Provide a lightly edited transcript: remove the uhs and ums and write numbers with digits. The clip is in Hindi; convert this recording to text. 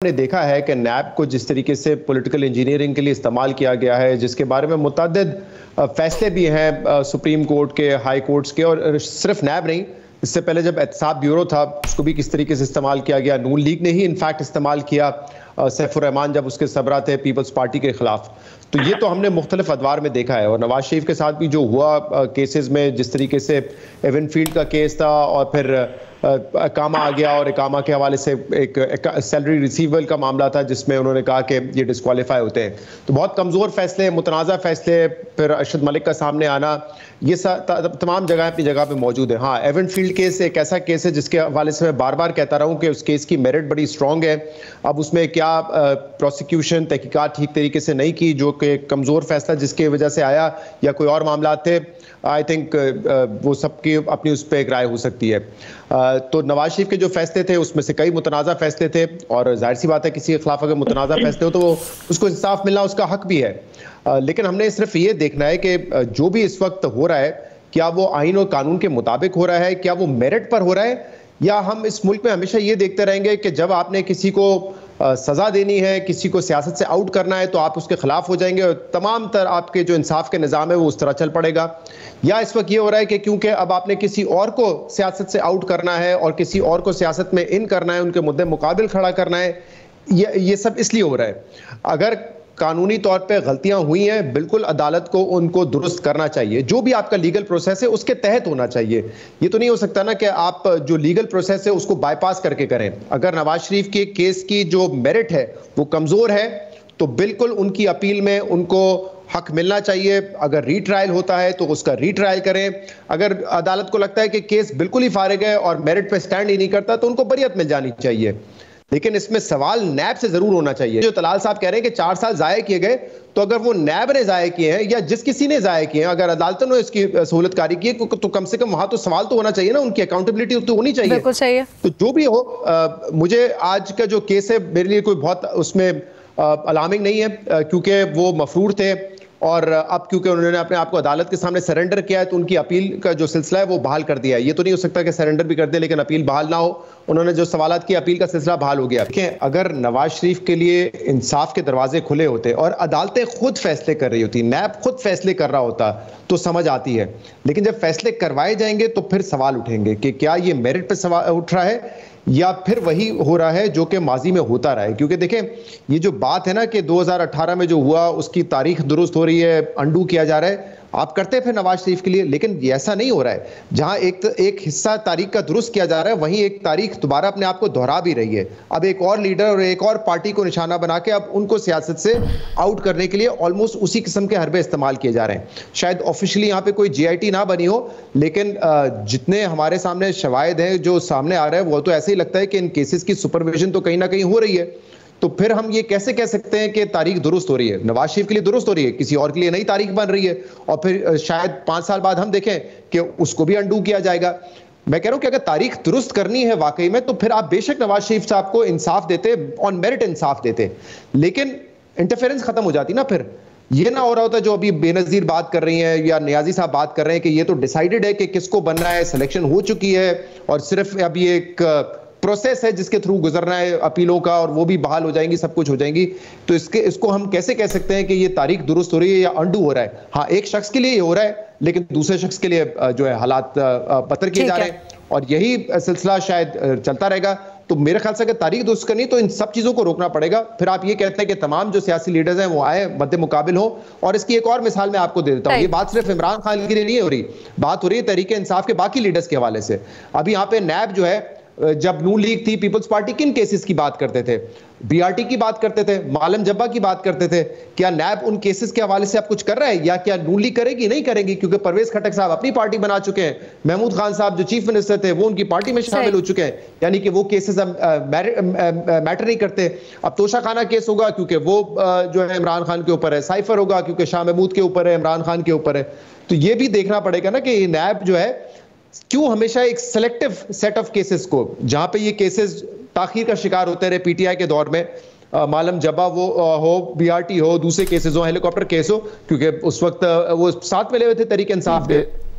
ने देखा है कि नैब को जिस तरीके से पॉलिटिकल इंजीनियरिंग के लिए इस्तेमाल किया गया है, जिसके बारे में मुतअद्दिद फैसले भी हैं सुप्रीम कोर्ट के, हाई कोर्ट्स के, और सिर्फ नैब नहीं, इससे पहले जब एहतसाब ब्यूरो था उसको भी किस तरीके से इस्तेमाल किया गया। नून लीग ने ही इनफैक्ट इस्तेमाल किया सैफुर रहमान जब उसके सरबराह थे पीपल्स पार्टी के खिलाफ। तो ये तो हमने मुख्तलिफ अदवार में देखा है। और नवाज शरीफ के साथ भी जो हुआ केसेस में, जिस तरीके से एवनफील्ड का केस था और फिर इकामा आ गया और इकामा के हवाले से एक सैलरी रिसीवल का मामला था जिसमें उन्होंने कहा कि ये डिस्क्वालीफाई होते हैं। तो बहुत कमज़ोर फैसले, मुतनाज़ा फैसले, फिर अरशद मलिक का सामने आना, ये तमाम जगह अपनी जगह पे मौजूद है। हाँ, एवनफील्ड केस एक ऐसा केस है जिसके हवाले से मैं बार बार कहता रहा हूँ कि उस केस की मेरिट बड़ी स्ट्रॉन्ग है। अब उसमें क्या प्रोसिक्यूशन तहकीकात ठीक तरीके से नहीं की, जो कि कमज़ोर फैसला जिसकी वजह से आया, या कोई और मामला थे, आई थिंक वो सबकी अपनी उस पर एक राय हो सकती है। तो नवाज शरीफ के जो फैसले थे उसमें से कई मुतनाज़ा फैसले थे, और जाहिर सी बात है किसी के खिलाफ अगर मुतनाज़ा फैसले हो तो उसको इंसाफ मिलना उसका हक भी है। लेकिन हमने सिर्फ ये देखना है कि जो भी इस वक्त हो रहा है, क्या वो आइन और कानून के मुताबिक हो रहा है, क्या वो मेरिट पर हो रहा है, या हम इस मुल्क में हमेशा ये देखते रहेंगे कि जब आपने किसी को सजा देनी है, किसी को सियासत से आउट करना है, तो आप उसके खिलाफ हो जाएंगे और तमाम तरह आपके जो इंसाफ के निज़ाम है वो उस तरह चल पड़ेगा। या इस वक्त ये हो रहा है कि क्योंकि अब आपने किसी और को सियासत से आउट करना है और किसी और को सियासत में इन करना है, उनके मुद्दे मुकाबिल खड़ा करना है, ये सब इसलिए हो रहा है। अगर कानूनी तौर पे गलतियां हुई हैं, बिल्कुल अदालत को उनको दुरुस्त करना चाहिए। जो भी आपका लीगल प्रोसेस है उसके तहत होना चाहिए। ये तो नहीं हो सकता ना कि आप जो लीगल प्रोसेस है उसको बाईपास करके करें। अगर नवाज शरीफ के केस की जो मेरिट है वो कमजोर है तो बिल्कुल उनकी अपील में उनको हक मिलना चाहिए। अगर रीट्रायल होता है तो उसका रीट्रायल करें। अगर अदालत को लगता है कि केस बिल्कुल ही फारिग है और मेरिट पे स्टैंड ही नहीं करता तो उनको बरियत मिल जानी चाहिए। लेकिन इसमें सवाल नैब से जरूर होना चाहिए। जो तलाल साहब कह रहे हैं कि 4 साल जाया किए गए, तो अगर वो नैब ने जाया किए हैं या जिस किसी ने जाया किए हैं, अगर अदालतों ने इसकी सहूलतकारी की है तो कम से कम वहां तो सवाल तो होना चाहिए ना, उनकी अकाउंटेबिलिटी तो होनी चाहिए। बिल्कुल सही है। तो जो भी हो, मुझे आज का जो केस है मेरे लिए कोई बहुत उसमें अलार्मिंग नहीं है, क्योंकि वो मफरूर थे और अब क्योंकि उन्होंने अपने आप को अदालत के सामने सरेंडर किया है तो उनकी अपील का जो सिलसिला है वो बहाल कर दिया है। ये तो नहीं हो सकता कि सरेंडर भी कर दे लेकिन अपील बहाल ना हो। उन्होंने जो सवालात की, अपील का सिलसिला बहाल हो गया। देखें, अगर नवाज शरीफ के लिए इंसाफ के दरवाजे खुले होते और अदालतें खुद फैसले कर रही होती, नैब खुद फैसले कर रहा होता, तो समझ आती है। लेकिन जब फैसले करवाए जाएंगे तो फिर सवाल उठेंगे कि क्या ये मेरिट पर सवाल उठ रहा है या फिर वही हो रहा है जो कि माजी में होता रहा है। क्योंकि देखें, ये जो बात है ना कि 2018 में जो हुआ उसकी तारीख दुरुस्त हो रही है, अंडू किया जा रहा है, आप करते हैं फिर नवाज शरीफ के लिए, लेकिन ऐसा नहीं हो रहा है। जहां एक हिस्सा तारीख का दुरुस्त किया जा रहा है, वहीं एक तारीख दोबारा अपने आप को दोहरा भी रही है। अब एक और लीडर और एक और पार्टी को निशाना बना के अब उनको सियासत से आउट करने के लिए ऑलमोस्ट उसी किस्म के हरबे इस्तेमाल किए जा रहे हैं। शायद ऑफिशियली यहाँ पे कोई GIT ना बनी हो, लेकिन जितने हमारे सामने शवाहिद हैं जो सामने आ रहे हैं, वो तो ऐसे ही लगता है कि इन केसेस की सुपरविजन तो कहीं ना कहीं हो रही है। तो फिर हम ये कैसे कह सकते हैं कि तारीख दुरुस्त हो रही है? नवाज शरीफ के लिए दुरुस्त हो रही है, किसी और के लिए नई तारीख बन रही है, और फिर शायद 5 साल बाद हम देखें कि उसको भी अंडू किया जाएगा। मैं कह रहा हूं कि अगर तारीख दुरुस्त करनी है वाकई में, तो फिर आप बेशक नवाज शरीफ साहब को इंसाफ देते, ऑन मेरिट इंसाफ देते, लेकिन इंटरफेरेंस खत्म हो जाती ना। फिर ये ना हो रहा होता जो अभी बेनजीर बात कर रही हैं या नियाजी साहब बात कर रहे हैं कि ये तो डिसाइडेड है कि किसको बनना है, सिलेक्शन हो चुकी है और सिर्फ अब ये एक प्रोसेस है जिसके थ्रू गुजरना है अपीलों का, और वो भी बहाल हो जाएंगी, सब कुछ हो जाएंगी। तो इसको हम कैसे कह सकते हैं कि ये तारीख दुरुस्त हो रही है या अंडू हो रहा है? हाँ, एक शख्स के लिए ये हो रहा है, लेकिन दूसरे शख्स के लिए जो है हालात बदतर किए जा रहे हैं, और यही सिलसिला शायद चलता रहेगा। तो मेरे ख्याल से अगर तारीख दुरुस्त करनी तो इन सब चीजों को रोकना पड़ेगा। फिर आप ये कहते हैं कि तमाम जो सियासी लीडर्स हैं वो आए, मद्दे मुकाबिल हो। और इसकी एक और मिसाल मैं आपको दे देता हूँ। ये बात सिर्फ इमरान खान के लिए नहीं हो रही, बात हो रही है तहरीक इंसाफ के बाकी लीडर्स के हवाले से। अभी यहाँ पे नैब जो है, जब नून लीग थी, पीपल्स पार्टी किन केसेस की बात करते थे? BRT की बात करते थे, मालम जब्बा की बात करते थे। क्या नैब उन केसेस के हवाले से अब कुछ कर रहा है, या क्या नून लीग करेगी? नहीं करेगी, क्योंकि परवेज खटक साहब अपनी पार्टी बना चुके हैं, महमूद खान साहब जो चीफ मिनिस्टर थे वो उनकी पार्टी में शामिल हो चुके हैं, यानी कि वो केसेस अब मैटर नहीं करते। अब तोशा खाना केस होगा क्योंकि वो जो है इमरान खान के ऊपर है, साइफर होगा क्योंकि शाह महमूद के ऊपर है, इमरान खान के ऊपर है। तो ये भी देखना पड़ेगा ना कि नैब जो है क्यों हमेशा एक सेलेक्टिव सेट ऑफ केसेस को, जहां पे ये केसेस ताखीर का शिकार होते रहे PTI के दौर में, मालम जबा वो हो, BRT हो, दूसरे केसेस हो, हेलीकॉप्टर केस हो, क्योंकि उस वक्त वो साथ में ले हुए थे तहरीक इंसाफ के,